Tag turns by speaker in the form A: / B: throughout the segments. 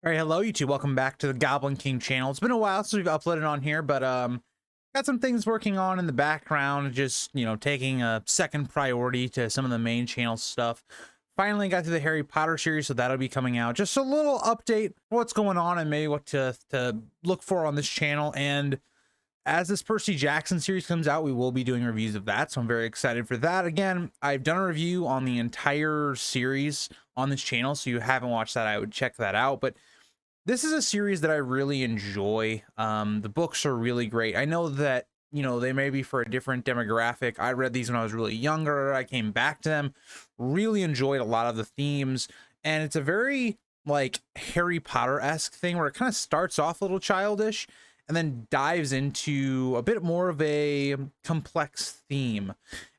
A: All right, hello YouTube. Welcome back to the Goblin King channel. It's been a while since we've uploaded on here, but got some things working on in the background, just taking a second priority to some of the main channel stuff. Finally got to the Harry Potter series, so that'll be coming out. Just a little update, what's going on, and maybe what to look for on this channel. And as this Percy Jackson series comes out, we will be doing reviews of that, so I'm very excited for that. Again, I've done a review on the entire series on this channel, so you haven't watched that, I would check that out. But this is a series that I really enjoy. The books are really great. I know that, they may be for a different demographic. I read these when I was really younger. I came back to them, really enjoyed a lot of the themes. And it's a very like Harry Potter-esque thing where it kind of starts off a little childish and then dives into a bit more of a complex theme.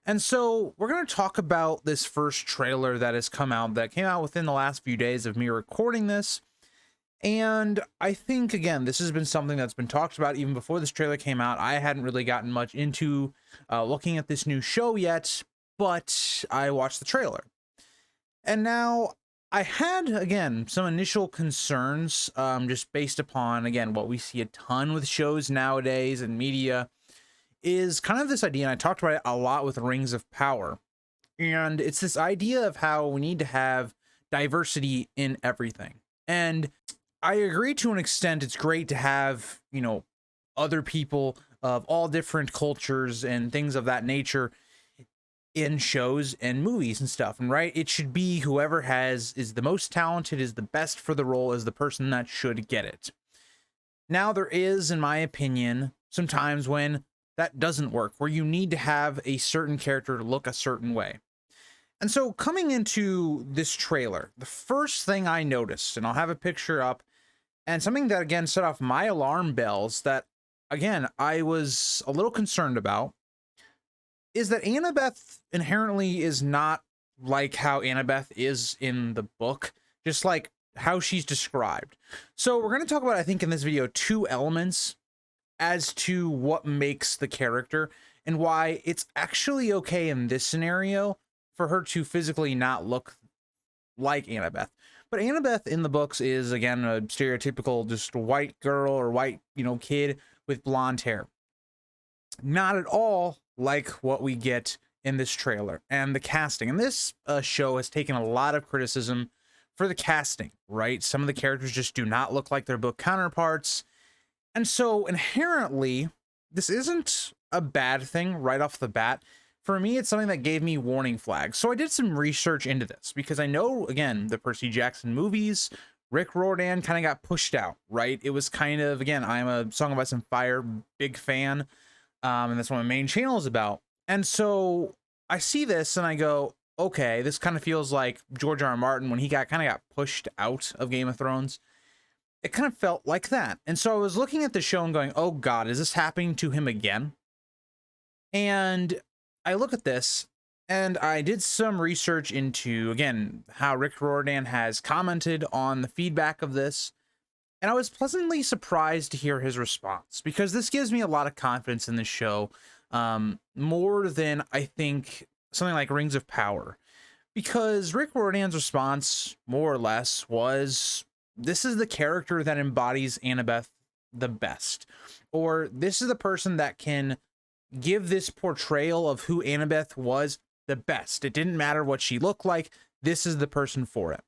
A: And so we're going to talk about this first trailer that has come out, that came out within the last few days of me recording this. And I think, again, this has been something that's been talked about even before this trailer came out. I hadn't really gotten much into looking at this new show yet, but I watched the trailer. And now I had, again, some initial concerns just based upon, again, what we see a ton with shows nowadays and media is kind of this idea, and I talked about it a lot with Rings of Power. And it's this idea of how we need to have diversity in everything. And I agree to an extent. It's great to have, other people of all different cultures and things of that nature in shows and movies and stuff. And right, it should be whoever is the most talented, is the best for the role, is the person that should get it. Now, there is, in my opinion, some times when that doesn't work, where you need to have a certain character look a certain way. And so coming into this trailer, the first thing I noticed, and I'll have a picture up, and something that, again, set off my alarm bells that, again, I was a little concerned about, is that Annabeth inherently is not like how Annabeth is in the book, just like how she's described. So we're going to talk about, I think, in this video, two elements as to what makes the character and why it's actually okay in this scenario for her to physically not look like Annabeth. But Annabeth in the books is, again, a stereotypical just white girl or white, kid with blonde hair. Not at all like what we get in this trailer and the casting. And this show has taken a lot of criticism for the casting, right? Some of the characters just do not look like their book counterparts. And so inherently, this isn't a bad thing right off the bat. For me, it's something that gave me warning flags. So I did some research into this because I know, again, the Percy Jackson movies, Rick Riordan kind of got pushed out, right? It was kind of, again, I'm a Song of Ice and Fire big fan, and that's what my main channel is about. And so I see this and I go, okay, this kind of feels like George R. R. Martin when he kind of got pushed out of Game of Thrones. It kind of felt like that. And so I was looking at the show and going, oh God, is this happening to him again? And I look at this and I did some research into, again, how Rick Riordan has commented on the feedback of this. And I was pleasantly surprised to hear his response, because this gives me a lot of confidence in this show, more than I think something like Rings of Power. Because Rick Riordan's response, more or less, was, this is the character that embodies Annabeth the best. Or this is the person that can give this portrayal of who Annabeth was the best. It didn't matter what she looked like. This is the person for it.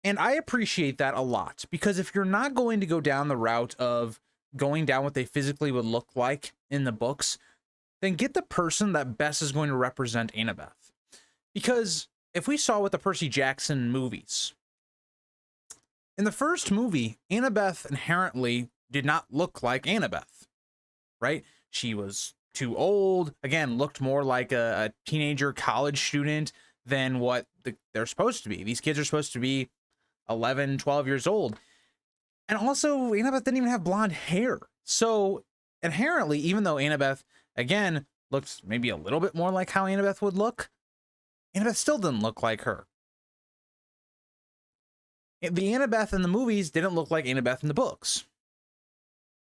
A: And I appreciate that a lot, because if you're not going to go down the route of going down what they physically would look like in the books, then get the person that best is going to represent Annabeth. Because if we saw with the Percy Jackson movies, in the first movie, Annabeth inherently did not look like Annabeth, right? She was too old, again, looked more like a teenager college student than what they're supposed to be. These kids are supposed to be 11, 12 years old. And also, Annabeth didn't even have blonde hair. So inherently, even though Annabeth, again, looks maybe a little bit more like how Annabeth would look, Annabeth still didn't look like her. The Annabeth in the movies didn't look like Annabeth in the books.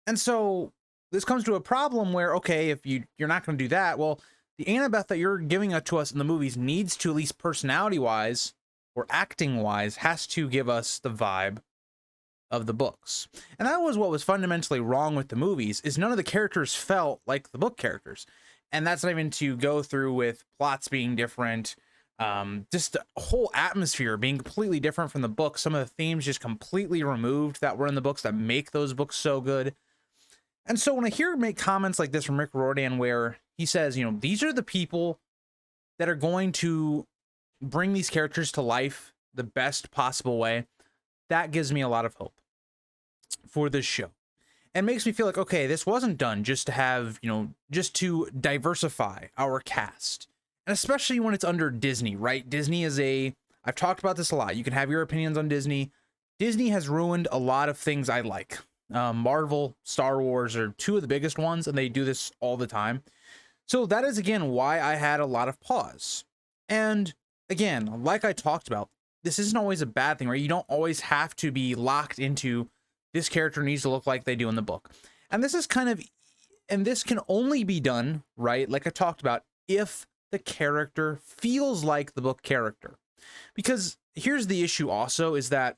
A: And so this comes to a problem where, okay, if you're not going to do that, well, the Annabeth that you're giving to us in the movies needs to, at least personality-wise or acting-wise, has to give us the vibe of the books. And that was what was fundamentally wrong with the movies, is none of the characters felt like the book characters. And that's not even to go through with plots being different, just the whole atmosphere being completely different from the book. Some of the themes just completely removed that were in the books that make those books so good. And so when I hear make comments like this from Rick Riordan, where he says, you know, these are the people that are going to bring these characters to life the best possible way, that gives me a lot of hope for this show. And makes me feel like, okay, this wasn't done just to have, you know, just to diversify our cast. And especially when it's under Disney, right? Disney is I've talked about this a lot. You can have your opinions on Disney. Disney has ruined a lot of things I like. Marvel, Star Wars are two of the biggest ones, and they do this all the time. So that is, again, why I had a lot of pause. And again, like I talked about, this isn't always a bad thing, right? You don't always have to be locked into this character needs to look like they do in the book. And this is and this can only be done, right? Like I talked about, if the character feels like the book character. Because here's the issue also, is that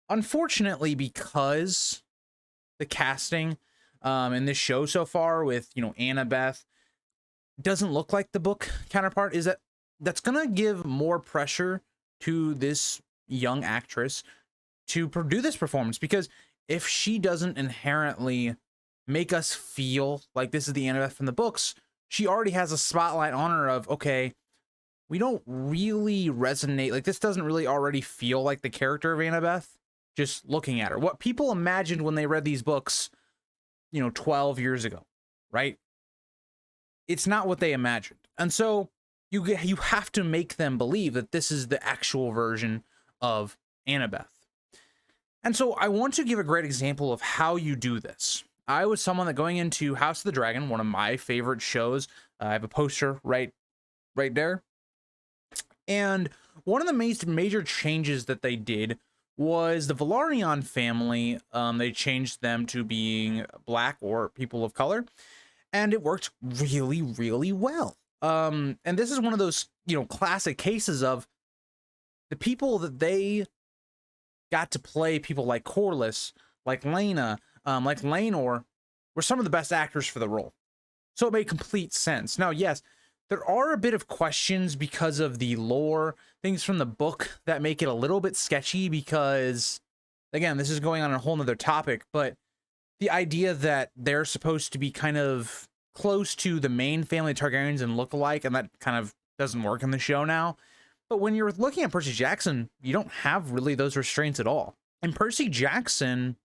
A: unfortunately, because the casting in this show so far with, you know, Annabeth doesn't look like the book counterpart, is that's gonna give more pressure to this young actress to do this performance. Because if she doesn't inherently make us feel like this is the Annabeth from the books, she already has a spotlight on her of, okay, we don't really resonate, like this doesn't really already feel like the character of Annabeth just looking at her. What people imagined when they read these books, you know, 12 years ago, right? It's not what they imagined. And so you have to make them believe that this is the actual version of Annabeth. And so I want to give a great example of how you do this. I was someone that going into House of the Dragon, one of my favorite shows, I have a poster right there. And one of the major changes that they did was the Velaryon family. They changed them to being black or people of color, and it worked really, really well. And this is one of those, you know, classic cases of the people that they got to play, people like Corlys, like Laena, like Laenor, were some of the best actors for the role. So it made complete sense. Now, yes, there are a bit of questions because of the lore, things from the book that make it a little bit sketchy because, again, this is going on a whole nother topic, but the idea that they're supposed to be kind of close to the main family Targaryens and look alike, and that kind of doesn't work in the show now. But when you're looking at Percy Jackson, you don't have really those restraints at all. And Percy Jackson,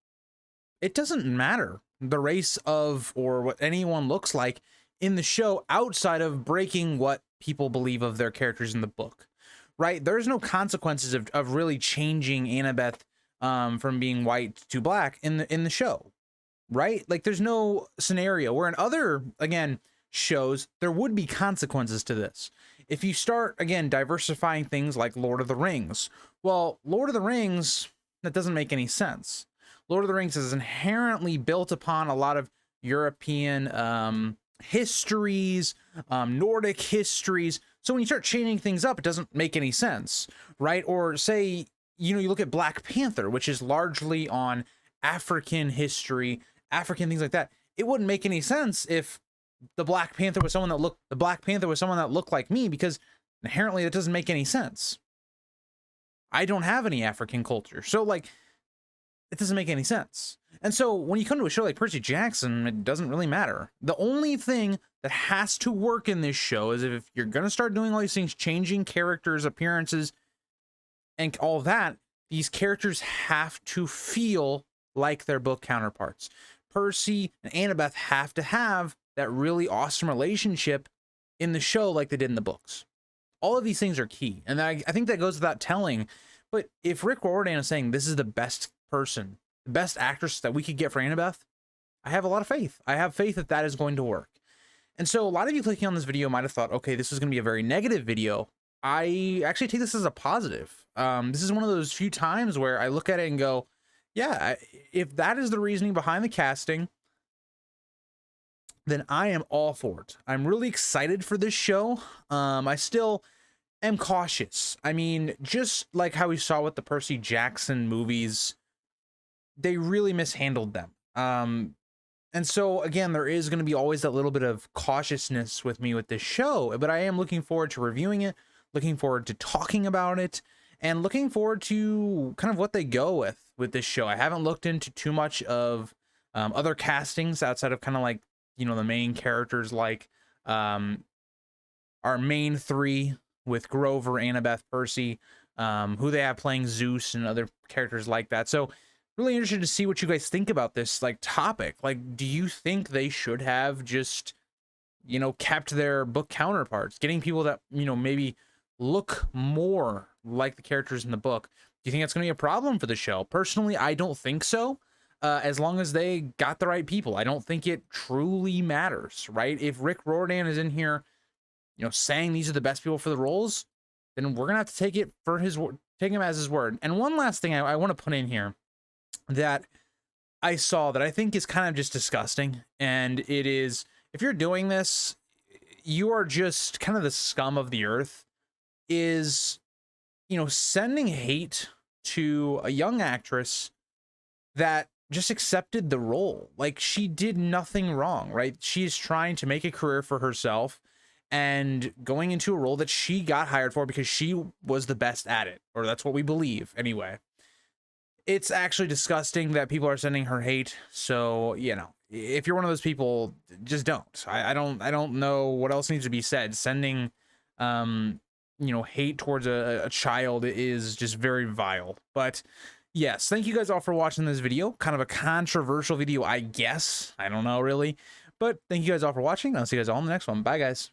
A: it doesn't matter the race of or what anyone looks like in the show outside of breaking what people believe of their characters in the book, right? There's no consequences of really changing Annabeth from being white to black in the show, right? Like there's no scenario where in other, again, shows, there would be consequences to this. If you start, again, diversifying things like Lord of the Rings, well, Lord of the Rings, that doesn't make any sense. Lord of the Rings is inherently built upon a lot of European histories, Nordic histories. So when you start changing things up, it doesn't make any sense, right? Or say, you know, you look at Black Panther, which is largely on African history, African things like that. It wouldn't make any sense if the Black Panther was someone that looked like me, because inherently that doesn't make any sense. I don't have any African culture. So like, it doesn't make any sense. And so when you come to a show like Percy Jackson, it doesn't really matter. The only thing that has to work in this show is if you're going to start doing all these things, changing characters, appearances, and all that, these characters have to feel like their book counterparts. Percy and Annabeth have to have that really awesome relationship in the show like they did in the books. All of these things are key. And I think that goes without telling. But if Rick Riordan is saying this is the best person, the best actress that we could get for Annabeth, I have a lot of faith. I have faith that that is going to work. And so a lot of you clicking on this video might have thought, okay, this is going to be a very negative video. I actually take this as a positive. This is one of those few times where I look at it and go, yeah, if that is the reasoning behind the casting, then I am all for it. I'm really excited for this show. I still am cautious. I mean, just like how we saw with the Percy Jackson movies, they really mishandled them. And so again, there is going to be always that little bit of cautiousness with me with this show, but I am looking forward to reviewing it, looking forward to talking about it, and looking forward to kind of what they go with this show. I haven't looked into too much of other castings outside of kind of like, you know, the main characters, like our main three with Grover, Annabeth, Percy, who they have playing Zeus and other characters like that. So really interested to see what you guys think about this like topic. Like, do you think they should have just, you know, kept their book counterparts, getting people that, you know, maybe look more like the characters in the book? Do you think that's going to be a problem for the show? Personally, I don't think so. As long as they got the right people, I don't think it truly matters, right? If Rick Riordan is in here, you know, saying these are the best people for the roles, then we're gonna have to take it for his word, take him as his word. And one last thing I want to put in here that I saw that I think is kind of just disgusting, and it is, if you're doing this, you are just kind of the scum of the earth, is, you know, sending hate to a young actress that just accepted the role. Like, she did nothing wrong, right? She's trying to make a career for herself and going into a role that she got hired for because she was the best at it, or that's what we believe anyway. It's actually disgusting that people are sending her hate. So, you know, if you're one of those people, just don't. I don't know what else needs to be said. Sending you know, hate towards a child is just very vile. But yes, thank you guys all for watching this video. Kind of a controversial video, I guess. I don't know really. But thank you guys all for watching. I'll see you guys all in the next one. Bye, guys.